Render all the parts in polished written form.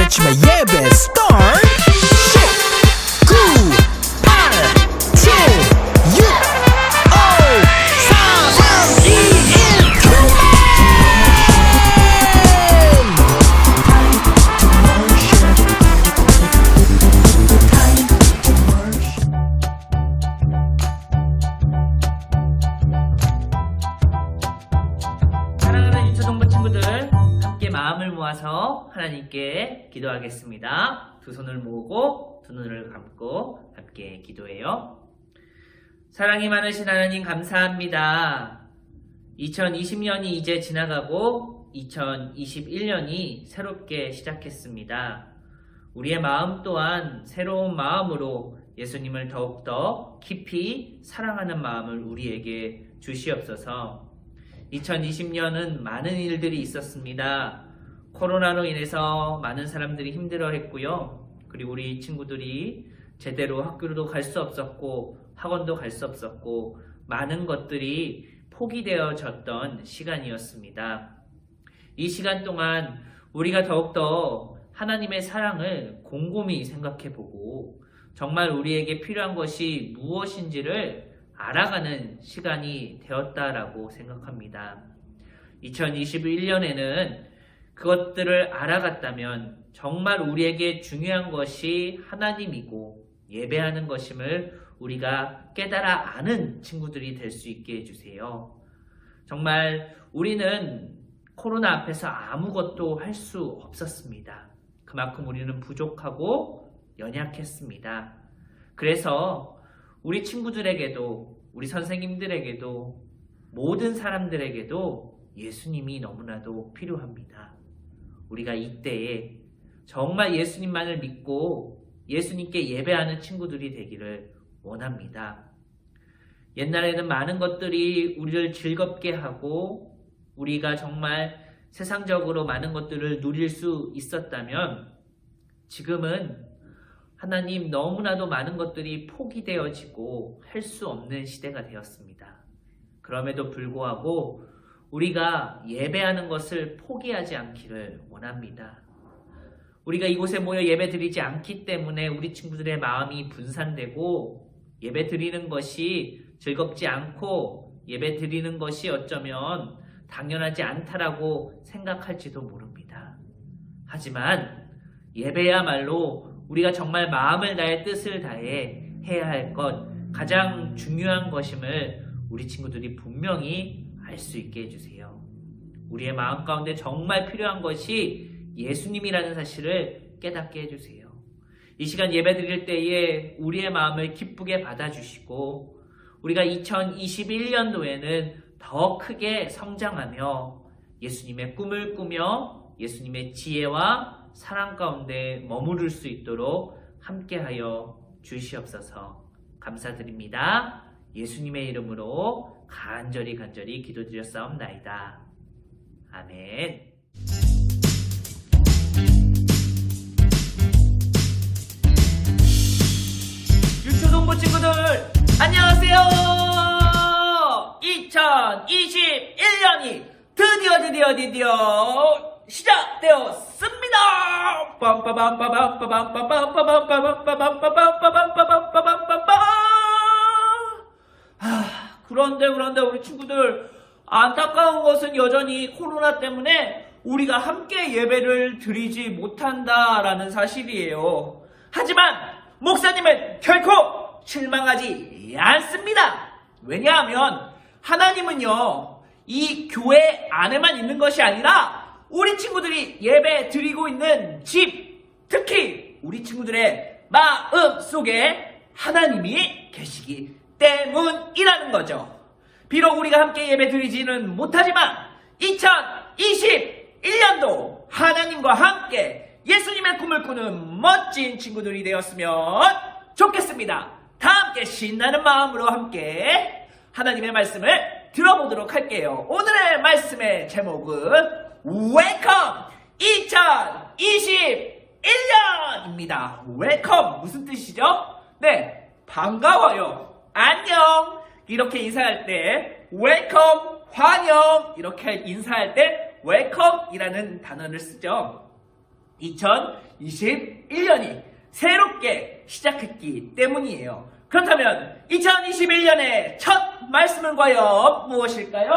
아침에 예배 스타트 10, 9, 8, 7, 6, 5, 4, 3, 2, 1 사랑하는 유초동부 친구들, 함께 마음을 모아서 하나님께 기도하겠습니다. 두 손을 모으고 두 눈을 감고 함께 기도해요. 사랑이 많으신 하나님 감사합니다. 2020년이 이제 지나가고 2021년이 새롭게 시작했습니다. 우리의 마음 또한 새로운 마음으로 예수님을 더욱더 깊이 사랑하는 마음을 우리에게 주시옵소서. 2020년은 많은 일들이 있었습니다. 코로나로 인해서 많은 사람들이 힘들어했고요. 그리고 우리 친구들이 제대로 학교로도 갈 수 없었고 학원도 갈 수 없었고 많은 것들이 포기되어졌던 시간이었습니다. 이 시간 동안 우리가 더욱더 하나님의 사랑을 곰곰이 생각해보고 정말 우리에게 필요한 것이 무엇인지를 알아가는 시간이 되었다라고 생각합니다. 2021년에는 그것들을 알아갔다면 정말 우리에게 중요한 것이 하나님이고 예배하는 것임을 우리가 깨달아 아는 친구들이 될 수 있게 해주세요. 정말 우리는 코로나 앞에서 아무것도 할 수 없었습니다. 그만큼 우리는 부족하고 연약했습니다. 그래서 우리 친구들에게도 우리 선생님들에게도 모든 사람들에게도 예수님이 너무나도 필요합니다. 우리가 이때에 정말 예수님만을 믿고 예수님께 예배하는 친구들이 되기를 원합니다. 옛날에는 많은 것들이 우리를 즐겁게 하고 우리가 정말 세상적으로 많은 것들을 누릴 수 있었다면 지금은 하나님 너무나도 많은 것들이 포기되어지고 할 수 없는 시대가 되었습니다. 그럼에도 불구하고 우리가 예배하는 것을 포기하지 않기를 원합니다. 우리가 이곳에 모여 예배 드리지 않기 때문에 우리 친구들의 마음이 분산되고 예배 드리는 것이 즐겁지 않고 예배 드리는 것이 어쩌면 당연하지 않다라고 생각할지도 모릅니다. 하지만 예배야말로 우리가 정말 마음을 다해 뜻을 다해 해야 할 것, 가장 중요한 것임을 우리 친구들이 분명히 알 수 있게 해주세요. 우리의 마음 가운데 정말 필요한 것이 예수님이라는 사실을 깨닫게 해주세요. 이 시간 예배 드릴 때에 우리의 마음을 기쁘게 받아주시고 우리가 2021년도에는 더 크게 성장하며 예수님의 꿈을 꾸며 예수님의 지혜와 사랑 가운데 머무를 수 있도록 함께하여 주시옵소서. 감사드립니다. 예수님의 이름으로 간절히 기도드렸사옵나이다. 아멘. 유초동부 친구들 안녕하세요. 2021년이 드디어 시작되었습니다. 그런데 우리 친구들 안타까운 것은 여전히 코로나 때문에 우리가 함께 예배를 드리지 못한다라는 사실이에요. 하지만 목사님은 결코 실망하지 않습니다. 왜냐하면 하나님은요 이 교회 안에만 있는 것이 아니라 우리 친구들이 예배 드리고 있는 집, 특히 우리 친구들의 마음 속에 하나님이 계시기 때문이라는 거죠. 비록 우리가 함께 예배 드리지는 못하지만 2021년도 하나님과 함께 예수님의 꿈을 꾸는 멋진 친구들이 되었으면 좋겠습니다. 다 함께 신나는 마음으로 함께 하나님의 말씀을 들어보도록 할게요. 오늘의 말씀의 제목은 웰컴 2021년입니다. 웰컴 무슨 뜻이죠? 네, 반가워요. 안녕 이렇게 인사할 때 웰컴 환영 이렇게 인사할 때 웰컴이라는 단어를 쓰죠. 2021년이 새롭게 시작했기 때문이에요. 그렇다면 2021년의 첫 말씀은 과연 무엇일까요?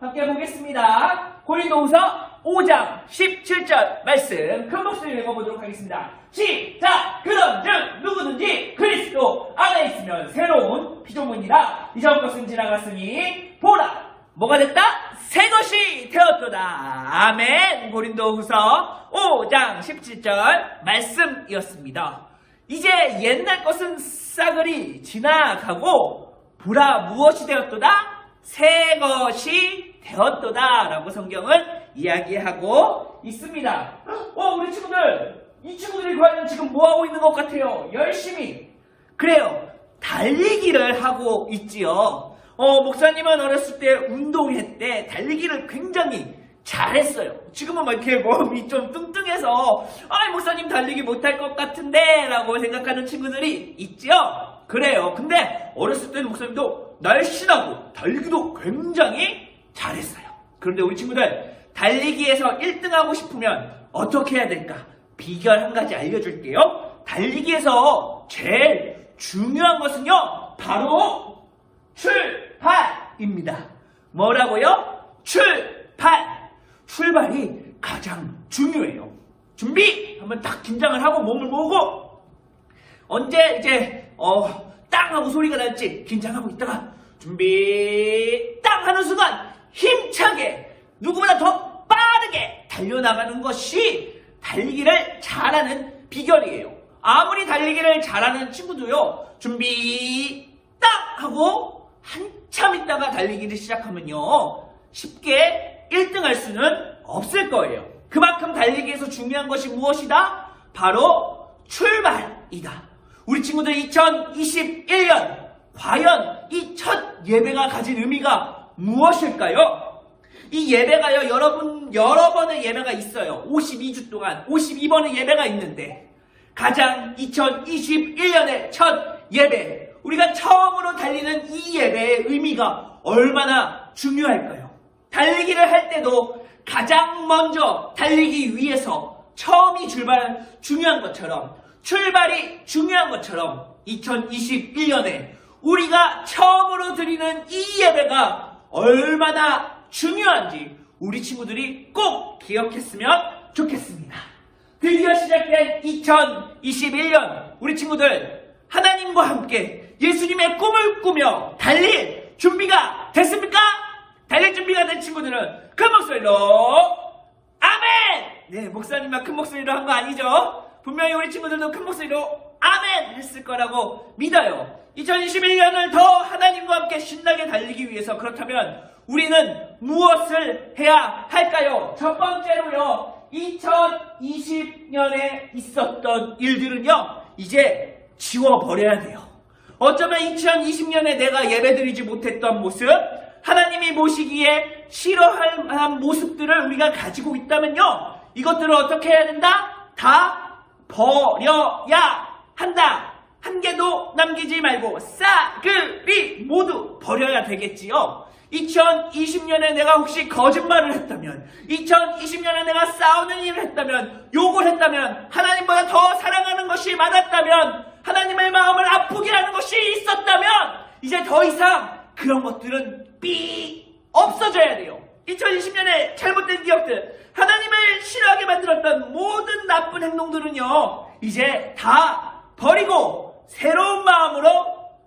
함께 보겠습니다. 고린도후서 5장 17절 말씀 큰 목소리로 읽어보도록 하겠습니다. 시작! 그런즉 누구든지 그리스도 안에 있으면 새로운 피조물이라 이전 것은 지나갔으니 보라 뭐가 됐다? 새 것이 되었도다. 아멘. 고린도후서 5장 17절 말씀이었습니다. 이제 옛날 것은 싸그리 지나가고 보라 무엇이 되었도다? 새 것이 되었도다 라고 성경은 이야기하고 있습니다. 우리 친구들, 이 친구들이 과연 지금 뭐하고 있는 것 같아요? 열심히. 그래요. 달리기를 하고 있지요. 목사님은 어렸을 때 운동회 때 달리기를 굉장히 잘했어요. 지금은 막 이렇게 몸이 좀 뚱뚱해서 목사님 달리기 못할 것 같은데 라고 생각하는 친구들이 있지요. 그래요. 근데 어렸을 때는 목사님도 날씬하고 달리기도 굉장히 잘했어요. 그런데 우리 친구들 달리기에서 1등하고 싶으면 어떻게 해야 될까? 비결 한 가지 알려줄게요. 달리기에서 제일 중요한 것은요, 바로 출발입니다. 뭐라고요? 출발. 출발이 가장 중요해요. 준비! 하면 딱 긴장을 하고 몸을 모으고 언제 이제 땅 하고 소리가 날지 긴장하고 있다가 준비 땅 하는 순간 힘차게 누구보다 더 빠르게 달려나가는 것이 달리기를 잘하는 비결이에요. 아무리 달리기를 잘하는 친구도요, 준비 땅 하고 한참 있다가 달리기를 시작하면요 쉽게 1등 할 수는 없을 거예요. 그만큼 달리기에서 중요한 것이 무엇이다? 바로 출발이다. 우리 친구들 2021년 과연 이 첫 예배가 가진 의미가 무엇일까요? 이 예배가요, 여러 번의 예배가 있어요. 52주 동안 52번의 예배가 있는데 가장 2021년의 첫 예배, 우리가 처음으로 달리는 이 예배의 의미가 얼마나 중요할까요? 달리기를 할 때도 가장 먼저 달리기 위해서 처음이 중요한 것처럼, 출발이 중요한 것처럼 2021년에 우리가 처음으로 드리는 이 예배가 얼마나 중요한지 우리 친구들이 꼭 기억했으면 좋겠습니다. 드디어 시작된 2021년, 우리 친구들 하나님과 함께 예수님의 꿈을 꾸며 달릴 준비가 됐습니까? 달릴 준비가 된 친구들은 큰 목소리로 아멘! 네, 목사님만 큰 목소리로 한 거 아니죠? 분명히 우리 친구들도 큰 목소리로 아멘! 했을 거라고 믿어요. 2021년을 더 하나님과 함께 신나게 달리기 위해서, 그렇다면 우리는 무엇을 해야 할까요? 첫 번째로요, 2020년에 있었던 일들은요, 이제 지워버려야 돼요. 어쩌면 2020년에 내가 예배드리지 못했던 모습, 하나님이 보시기에 싫어할 만한 모습들을 우리가 가지고 있다면요, 이것들을 어떻게 해야 된다? 다 버려야 한다. 한 개도 남기지 말고 싸그리 모두 버려야 되겠지요. 2020년에 내가 혹시 거짓말을 했다면, 2020년에 내가 싸우는 일을 했다면, 욕을 했다면, 하나님보다 더 사랑하는 것이 많았다면, 하나님의 마음을 아프게 하는 것이 있었다면, 이제 더 이상 그런 것들은 없어져야 돼요. 2020년에 잘못된 기억들, 하나님을 싫어하게 만들었던 모든 나쁜 행동들은요, 이제 다 버리고 새로운 마음으로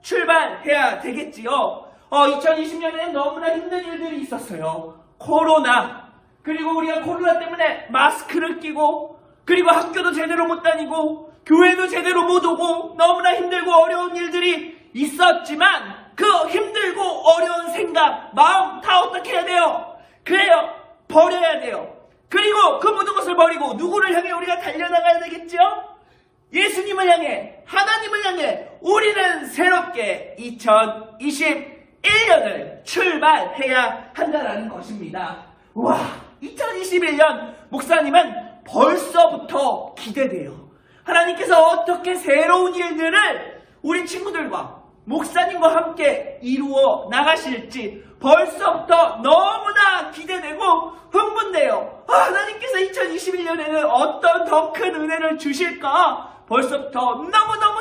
출발해야 되겠지요. 2020년에는 너무나 힘든 일들이 있었어요. 코로나, 그리고 우리가 코로나 때문에 마스크를 끼고, 그리고 학교도 제대로 못 다니고, 교회도 제대로 못 오고, 너무나 힘들고 어려운 일들이 있었지만, 그 힘들고 어려운 생각, 마음 다 어떻게 해야 돼요? 그래요, 버려야 돼요. 그리고 그 모든 것을 버리고 누구를 향해 우리가 달려나가야 되겠죠? 예수님을 향해, 하나님을 향해 우리는 새롭게 2021년을 출발해야 한다는 것입니다. 와, 2021년 목사님은 벌써부터 기대돼요. 하나님께서 어떻게 새로운 일들을 우리 친구들과 목사님과 함께 이루어 나가실지 벌써부터 너무나 기대되고 흥분돼요. 하나님께서 2021년에는 어떤 더 큰 은혜를 주실까 벌써부터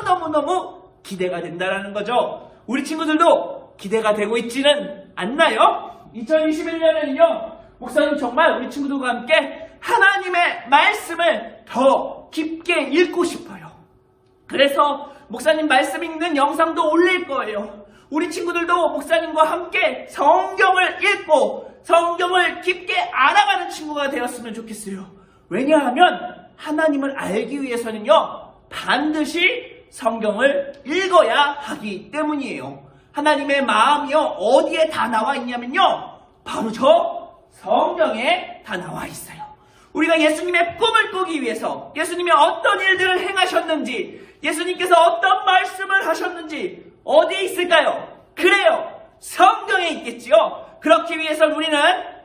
너무너무 기대가 된다는 거죠. 우리 친구들도 기대가 되고 있지는 않나요? 2021년에는요, 목사님 정말 우리 친구들과 함께 하나님의 말씀을 더 깊게 읽고 싶어요. 그래서 목사님 말씀 읽는 영상도 올릴 거예요. 우리 친구들도 목사님과 함께 성경을 읽고 성경을 깊게 알아가는 친구가 되었으면 좋겠어요. 왜냐하면 하나님을 알기 위해서는요, 반드시 성경을 읽어야 하기 때문이에요. 하나님의 마음이요, 어디에 다 나와 있냐면요, 바로 저 성경에 다 나와 있어요. 우리가 예수님의 꿈을 꾸기 위해서 예수님이 어떤 일들을 행하셨는지, 예수님께서 어떤 말씀을 하셨는지 어디에 있을까요? 그래요, 성경에 있겠지요. 그렇기 위해서 우리는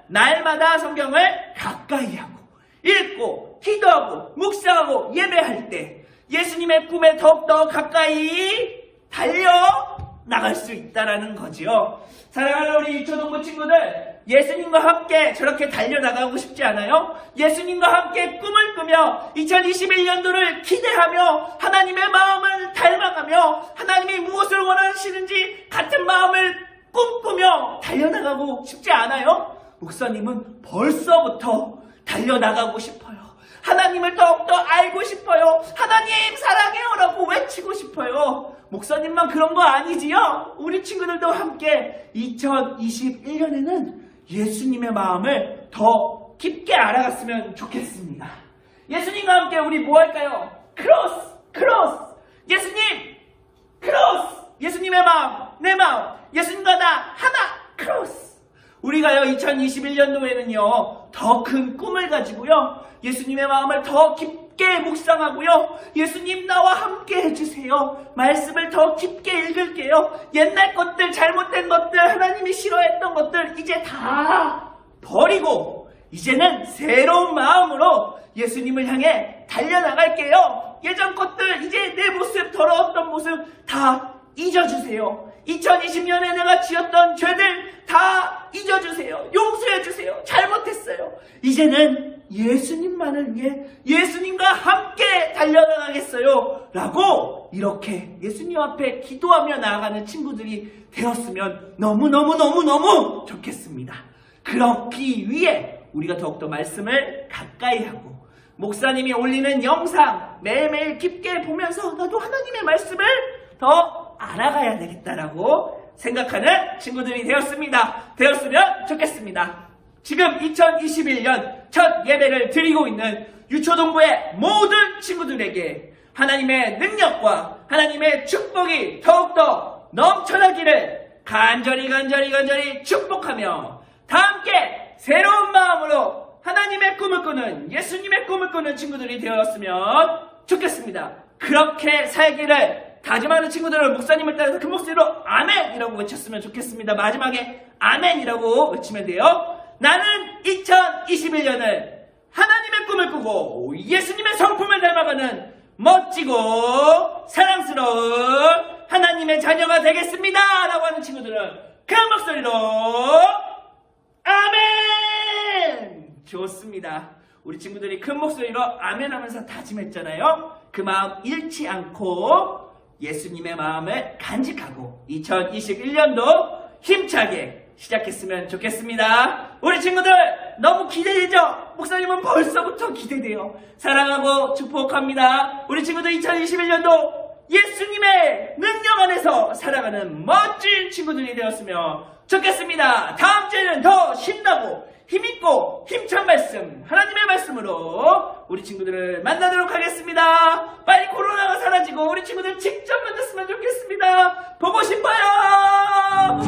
날마다 성경을 가까이 하고 읽고 기도하고 묵상하고 예배할 때 예수님의 꿈에 더욱더 가까이 달려나갈 수 있다는 거지요. 사랑하는 우리 유초동부 친구들, 예수님과 함께 저렇게 달려나가고 싶지 않아요? 예수님과 함께 꿈을 꾸며 2021년도를 기대하며 하나님의 마음을 닮아가며 하나님이 무엇을 원하시는지 같은 마음을 꿈꾸며 달려나가고 싶지 않아요? 목사님은 벌써부터 달려나가고 싶어요. 하나님을 더욱더 알고 싶어요. 하나님 사랑해요라고 외치고 싶어요. 목사님만 그런 거 아니지요? 우리 친구들도 함께 2021년에는 예수님의 마음을 더 깊게 알아갔으면 좋겠습니다. 예수님과 함께 우리 뭐 할까요? 크로스! 예수님! 크로스! 예수님의 마음, 내 마음, 예수님과 나 하나! 크로스! 우리가요, 2021년도에는요, 더 큰 꿈을 가지고요, 예수님의 마음을 더 깊게 묵상하고요, 예수님 나와 함께 해주세요. 말씀을 더 깊게 읽을게요. 옛날 것들, 잘못된 것들, 하나님이 싫어했던 것들 이제 다 버리고 이제는 새로운 마음으로 예수님을 향해 달려나갈게요. 예전 것들, 이제 내 모습, 더러웠던 모습 다 잊어주세요. 2020년에 내가 지었던 죄들 다 잊어주세요. 용서해주세요. 잘못했어요. 이제는 예수님만을 위해 예수님과 함께 달려나가겠어요 라고 이렇게 예수님 앞에 기도하며 나아가는 친구들이 되었으면 너무너무 좋겠습니다. 그렇기 위해 우리가 더욱더 말씀을 가까이 하고 목사님이 올리는 영상 매일매일 깊게 보면서 나도 하나님의 말씀을 더 알아가야 되겠다라고 생각하는 친구들이 되었으면 좋겠습니다. 지금 2021년 첫 예배를 드리고 있는 유초동부의 모든 친구들에게 하나님의 능력과 하나님의 축복이 더욱더 넘쳐나기를 간절히 축복하며 다 함께 새로운 마음으로 하나님의 꿈을 꾸는, 예수님의 꿈을 꾸는 친구들이 되었으면 좋겠습니다. 그렇게 살기를 다짐하는 친구들은 목사님을 따라서 큰 목소리로 아멘이라고 외쳤으면 좋겠습니다. 마지막에 아멘이라고 외치면 돼요. 나는 2021년을 하나님의 꿈을 꾸고 예수님의 성품을 닮아가는 멋지고 사랑스러운 하나님의 자녀가 되겠습니다 라고 하는 친구들은 큰 목소리로 아멘! 좋습니다. 우리 친구들이 큰 목소리로 아멘 하면서 다짐했잖아요. 그 마음 잃지 않고 예수님의 마음을 간직하고 2021년도 힘차게 시작했으면 좋겠습니다. 우리 친구들 너무 기대되죠? 목사님은 벌써부터 기대돼요. 사랑하고 축복합니다. 우리 친구들 2021년도 예수님의 능력 안에서 살아가는 멋진 친구들이 되었으면 좋겠습니다. 다음 주에는 더 신나고 힘있고 힘찬 말씀, 하나님의 말씀으로 우리 친구들을 만나도록 하겠습니다. 빨리 코로나가 사라지고 우리 친구들 직접 만났으면 좋겠습니다. 보고 싶어요.